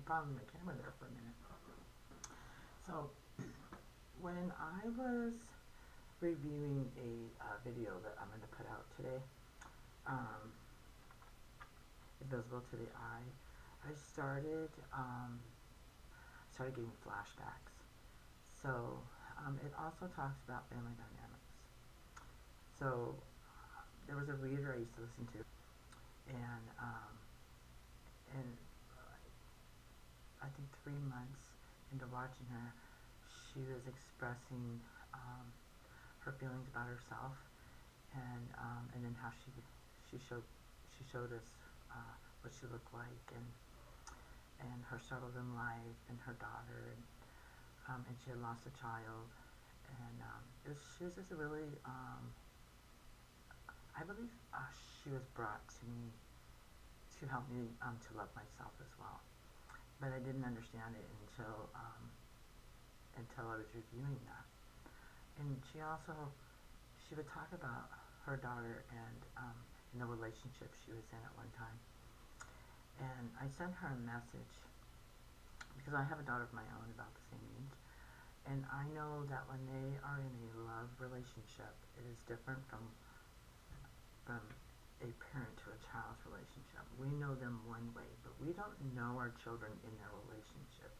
problem with my camera there for a minute. So, when I was reviewing a video that I'm going to put out today, um, Invisible to the Eye, I started getting flashbacks. So, it also talks about family dynamics. So, there was a reader I used to listen to, and I think 3 months into watching her, she was expressing her feelings about herself, and then how she showed she showed us what she looked like, and her struggles in life, and her daughter, and she had lost a child, and she was just a really I believe she was brought to me to help me to love myself as well, but I didn't understand it until I was reviewing that. And she would talk about her daughter and the relationship she was in at one time. And I sent her a message because I have a daughter of my own about the same age. And I know that when they are in a love relationship, it is different from a parent to a child's relationship. We know them one way, but we don't know our children in their relationships.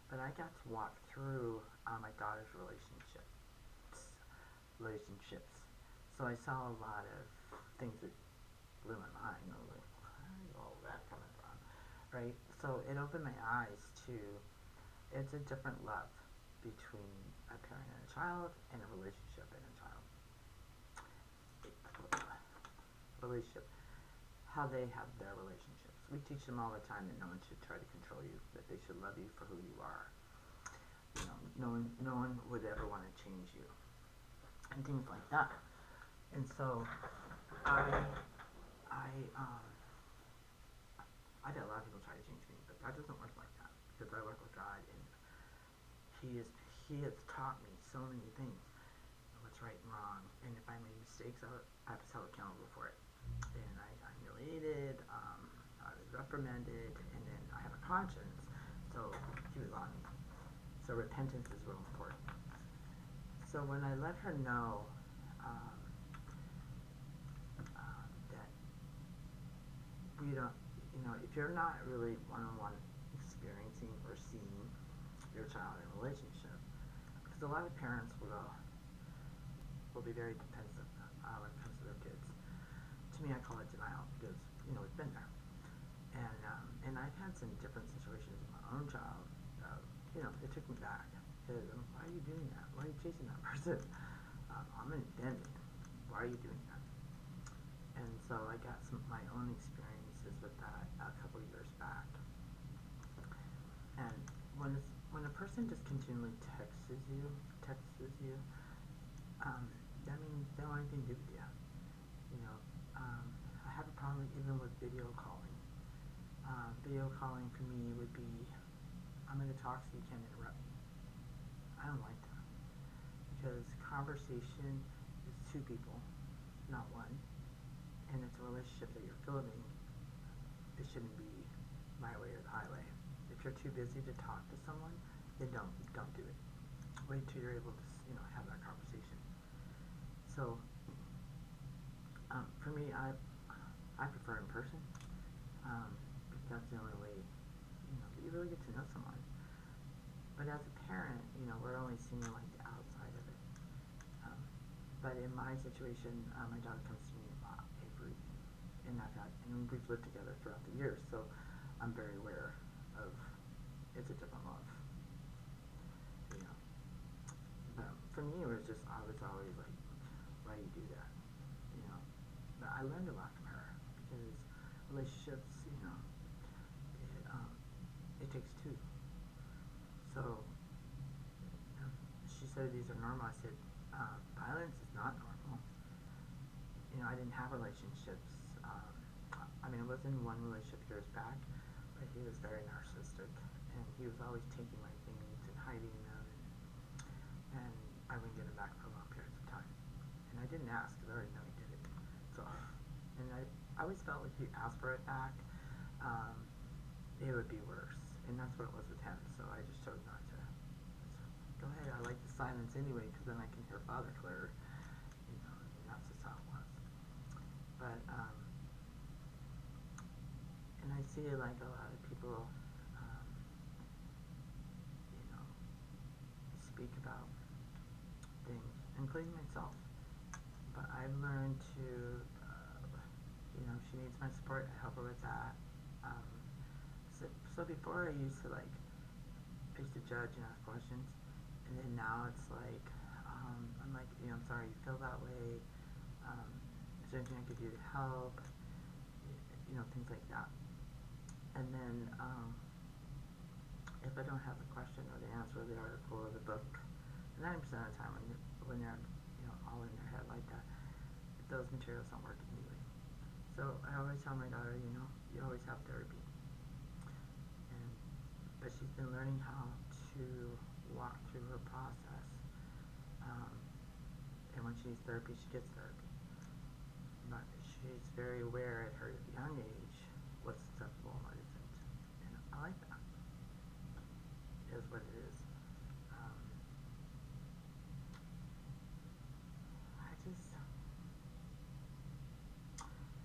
But I got to walk through my daughter's relationships. So I saw a lot of things that blew my mind. I was like, where is all that coming from? Right? So it opened my eyes to it's a different love between a parent and a child, and a relationship and a child. Relationship, how they have their relationships. We teach them all the time that no one should try to control you, that they should love you for who you are. You know, no one would ever want to change you, and things like that. And so, I, I, um, I've had a lot of people try to change me, but that doesn't work like that because I work with God, and He is He has taught me so many things, what's right and wrong, and if I made mistakes, I was held accountable for it. And I'm humiliated, I was reprimanded, and then I have a conscience, so He was on me. So repentance is real important. So when I let her know um, that we don't, if you're not really one-on-one experiencing or seeing your child in a relationship, because a lot of parents will be very defensive when it comes to their kids. To me, I call it denial because we've been there, and I've had some different situations with my own child. It took me back because why are you doing that? Why are you chasing that person? I'm independent. Why are you doing that? And so I got my own experiences with that a couple of years back. And when a person just continually texts you, that means they don't want anything to do with you. You know, I have a problem even with video calling. Video calling for me would be, I'm going to talk so you can't interrupt me. I don't like that because conversation is two people, not one, and it's a relationship that you're building. It shouldn't be my way or the highway. If you're too busy to talk to someone, then don't do it. Wait till you're able to have that conversation. So for me, I prefer in person because that's the only way that you really get to know someone. But as a parent, we're only seeing like the outside of it. Um, but in my situation, my daughter comes to me every, and we've lived together throughout the years, so I'm very aware of it's a different love. But for me, it was just I was always like, why do you do that? You know. But I learned a lot from her because relationships, it takes two. So she said these are normal. I said violence is not normal. I didn't have relationships. I was in one relationship years back, but he was very narcissistic, and he was always taking my things and hiding them, and I wouldn't get them back for long periods of time. And I didn't ask because I already know he did it. So, and I always felt like if you asked for it back, it would be worse. And that's what it was with him. So I just chose not to. Go ahead. I like the silence anyway, because then I can hear Father clearer. And that's just how it was. But and I see like a lot of people, um, you know, speak about things, including myself. But I've learned to, she needs my support. I help her with that. Um, so before I used to judge and ask questions, and then now it's like, I'm like, I'm sorry you feel that way. Is there anything I could do to help? Things like that. And then if I don't have the question or the answer or the article or the book, 90% of the time when they're all in their head like that, those materials don't work anyway. So I always tell my daughter, you always have therapy. But she's been learning how to walk through her process. And when she needs therapy, she gets therapy. But she's very aware at her young age what's acceptable and what isn't. And I like that. It is what it is. I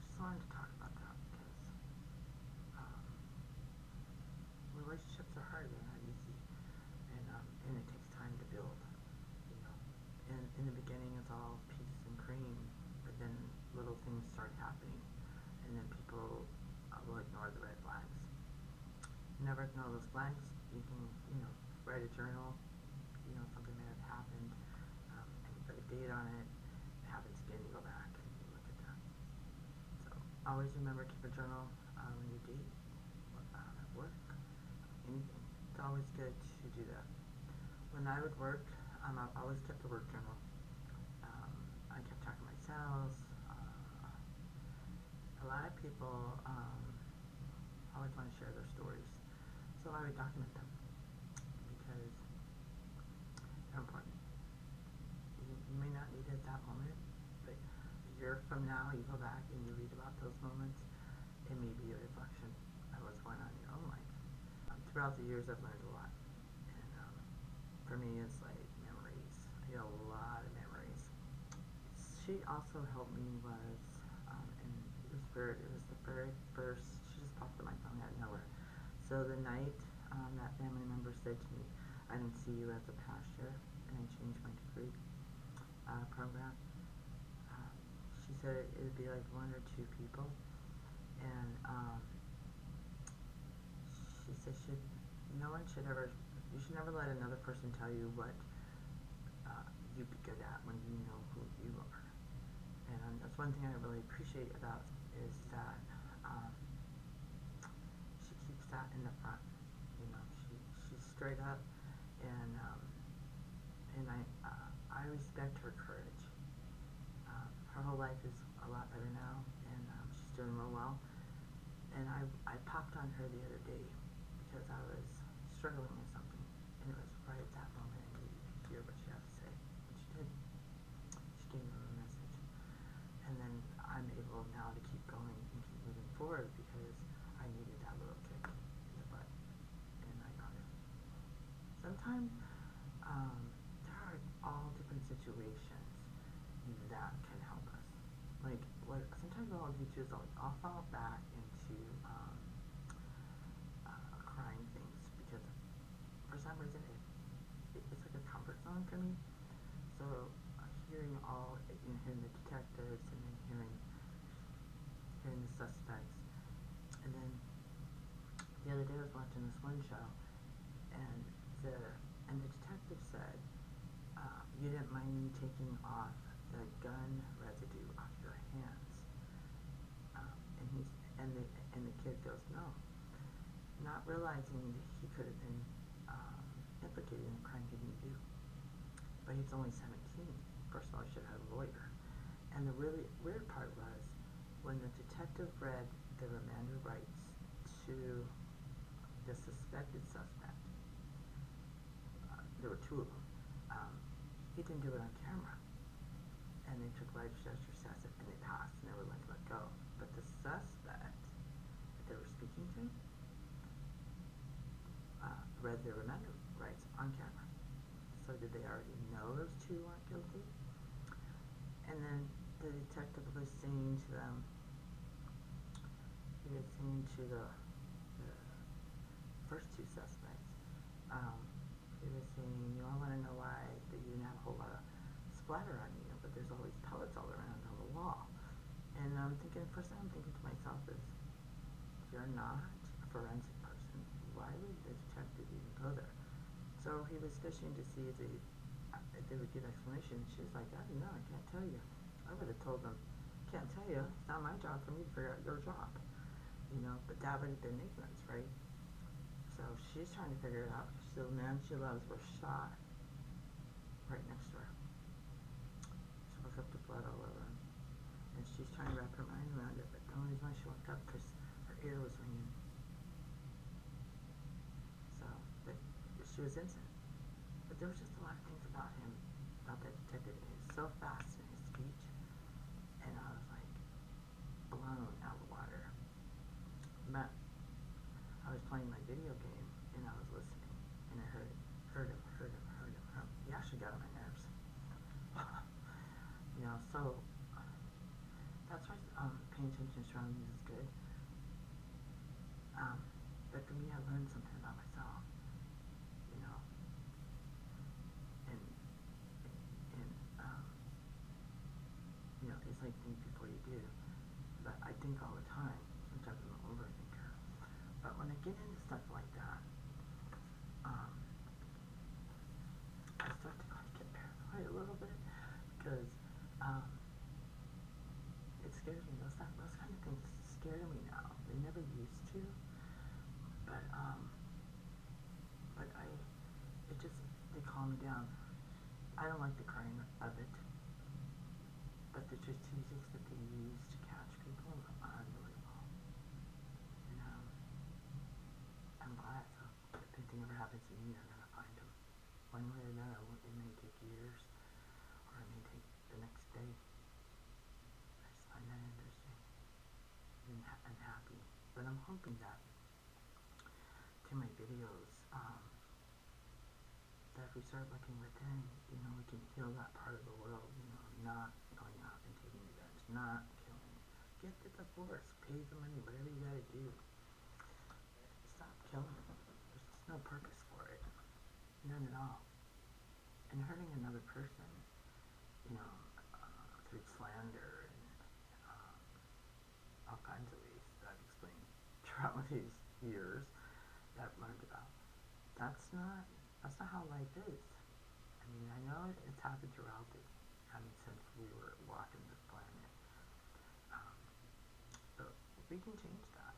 just wanted to talk about that because relationships are hard. They're not easy, and it takes time to build. And in the beginning, it's all peace and cream, but then little things start happening, and then people will ignore the red flags. Never ignore those flags. You can, write a journal. Something may have happened, and you put a date on it. It happens again. You go back and you look at that. So always remember, keep a journal when you date, at work, anything. It's always good to do that. When I would work, I always kept a work journal. I kept track of my sales. A lot of people always want to share their stories, so I would document them because they're important. You may not need it at that moment, but a year from now, you go back and you read about those moments. It may be a reflection of what's going on in your own life. Throughout the years, I've learned a lot, and for me, it's like memories. I get a lot of memories. She also helped me and it was the very first. She just popped on my phone out of nowhere. So the night that family member said to me, "I didn't see you as a pastor," and I changed my degree program. She said it would be like one or two people, and she said you should never let another person tell you what you'd be good at when you know who you are. And that's one thing I really appreciate about is that she keeps that in the front. She's straight up, and I respect her courage. Her whole life is a lot better now, and she's doing real well. And I popped on her the other day because I was struggling with something, and it was right at that moment I needed to hear what she had to say, and she did. She gave me a message, and then I'm able now to keep going and keep moving forward because I needed that little kick in the butt, and I got it. Sometimes there are all different situations that can help us. Like sometimes what I'll do too is I'll fall back into crying things because for some reason it's like a comfort zone for me. So hearing hearing the detectives and then hearing the suspects, and then the other day I was watching this one show, and the detective said, "You didn't mind me taking off the gun residue off your hands," and the kid goes, "No," not realizing that he could have been implicated in a crime he didn't do. But he's only 17. First of all, he should have had a lawyer. And the really weird part was when the detective read the Miranda rights to the suspected suspect. There were two of them. He didn't do it on camera, and they took lie detector tests and they passed, and they were let go. But the suspect that they were speaking to they remember rights on camera. So did they already know those two weren't guilty? And then the detective was saying to them, he was saying to the first two suspects, he was saying, I want to know why that you didn't have a whole lot of splatter on you, but there's all these pellets all around on the wall. And I'm thinking, first thing I'm thinking to myself is, you're not a forensic person. Why would the detective even go there? So he was fishing to see if they would give explanation. She was like, I don't know, I can't tell you. I would have told them, can't tell you. It's not my job for me to figure out your job. But that would have been ignorance, right? So she's trying to figure it out because the man she loves was shot right next to her. She woke up to blood all over him. And she's trying to wrap her mind around it, but the only reason why she woke up because her ear was ringing. So, but she was innocent. But there was just a lot of things about him, about that detective. He was so fast in his speech, and I was like blown out of the water. But I was playing my video game, and I was listening, and I heard him. He actually got on my nerves. So that's why paying attention to surroundings is good. But for me, I learned something about myself, and it's like think before you do. But I think all the time. Sometimes I'm an overthinker. But when I get into stuff like that, I start to kind of get paranoid a little bit because it scares me. Those kind of things scare me now. They never used to, but they calm me down. I don't like the crying of it, but the strategics that they use to catch people are unbelievable. I'm glad. So if anything ever happens to me, they're gonna find them. One way or another, it may take years, or it may take the next day. I just find that interesting and happy. But I'm hoping that to my videos, that if we start looking within, we can heal that part of the world, not going out and taking revenge, not killing. Get the divorce, pay the money, whatever you gotta do. Stop killing. There's just no purpose for it. None at all. And hurting another person, through slander and all kinds of ways that I've explained throughout these years that I've learned about. That's not how life is. I know it's happened throughout since we were walking this planet. But we can change that.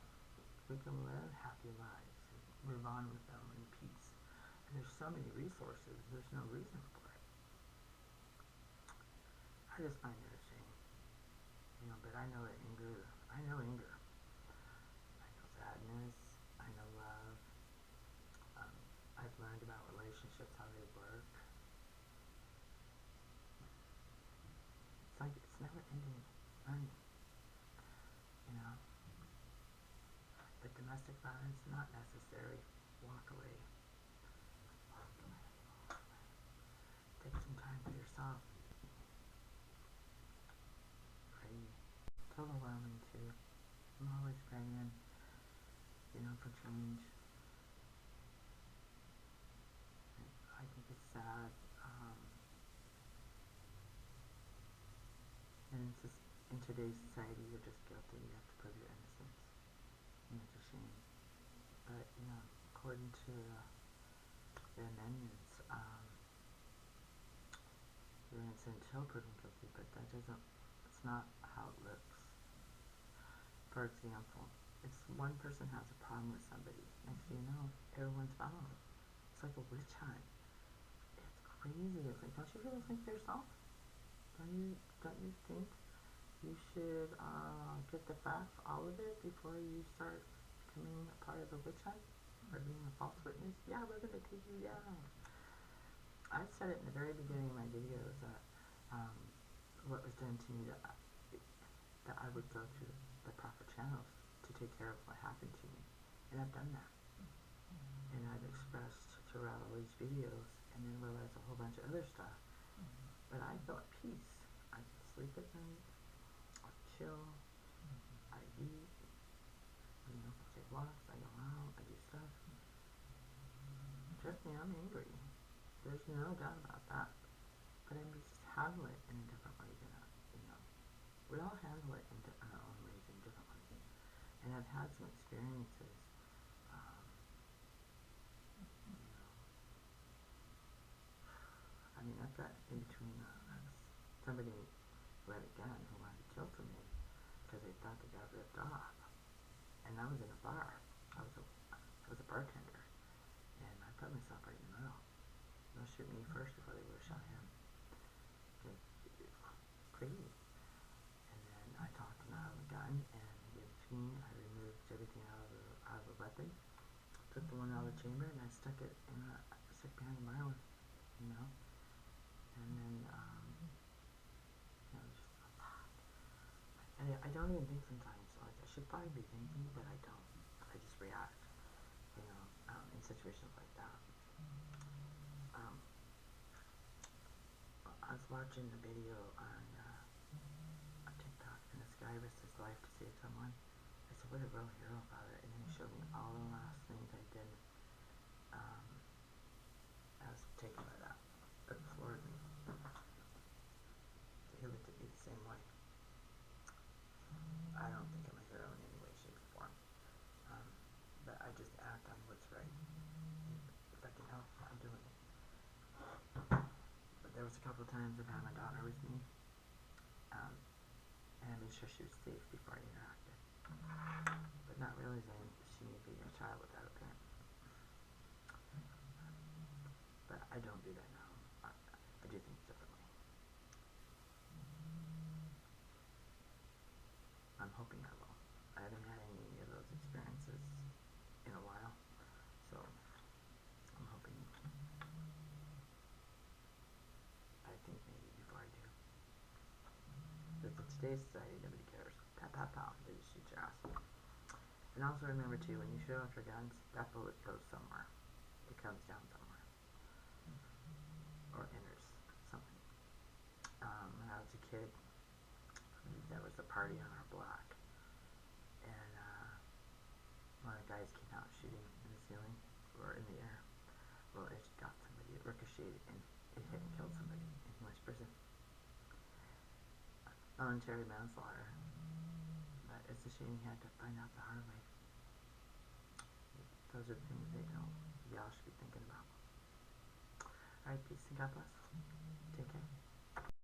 We can live happy lives and move on with them in peace. And there's so many resources, there's no reason for it. I just find it a shame. But I know anger. I know sadness. I know love. I've learned about relationships, how they work. It's like it's never ending learning. But domestic violence not necessary. Walk away. Take some time for yourself. Pray. It's overwhelming too. I'm always praying, for change. I think it's sad. And it's just, in today's society, you're just guilty. You have to prove your innocence. And it's a shame. But, according to the amendments, you're innocent until proven guilty, but it's not how it looks. For example, if one person has a problem with somebody, next thing you know, everyone's following. It's like a witch hunt. It's crazy. It's like, don't you really think to yourself? Don't you think you should get the facts, all of it, before you start becoming a part of the witch hunt or being a false witness? Yeah, we're gonna take you down. I said it in the very beginning of my videos that what was done to me, that I would go through the proper channels to take care of what happened to me, and I've done that. And I've expressed throw out all these videos and then realize a whole bunch of other stuff. But I feel at peace. I can sleep at night. I chill. I eat. I take walks. I go out. I do stuff. Trust me, I'm angry. There's no doubt about that. But I just handle it in a different way than we all handle it in our own ways in different ways. And I've had some experiences, um, you know, I mean, I've got in between somebody who had a gun who wanted to kill somebody because they thought they got ripped off. And I was in a bar. I was a bartender. And I put myself right in the middle. They'll shoot me first before they would have shot him. It's crazy. And then I talked him out of the gun, and in between, I removed everything out of the weapon, took the one out of the chamber, and I stuck it behind the Marlin, you know. And then, just a lot. I don't even think sometimes. Like I should probably be thinking, but I don't. I just react, in situations like that. Um, I was watching a video on TikTok, and this guy risked his life to save someone. I said, what a real hero about it. And then he showed me all the last things I did. I was taken by that. It floored me. He looked at me the same way. I don't think I'm a hero in any way, shape, or form. But I just act on what's right. And if I can help, I'm doing it. But there was a couple of times I've had my daughter with me. And I made sure she was safe before I interacted. But not realizing she may be a child without a parent. But I don't do that now. I do things differently. I'm hoping I will. I haven't had any of those experiences in a while. So I'm hoping. I think maybe before I do. But in today's society, nobody cares. Pow, pow, pow. They just shoot your ass. And also remember too, when you shoot off your guns, that bullet goes somewhere. It comes down somewhere. Or enters something. When I was a kid, there was a party on our block. And one of the guys came out shooting in the ceiling or in the air. Well, it got somebody. It ricocheted and it hit and killed somebody. And he went to prison. Voluntary manslaughter. But it's a shame he had to find out the hard way. Those are the things y'all should be thinking about. Alright, peace and God bless. Take care.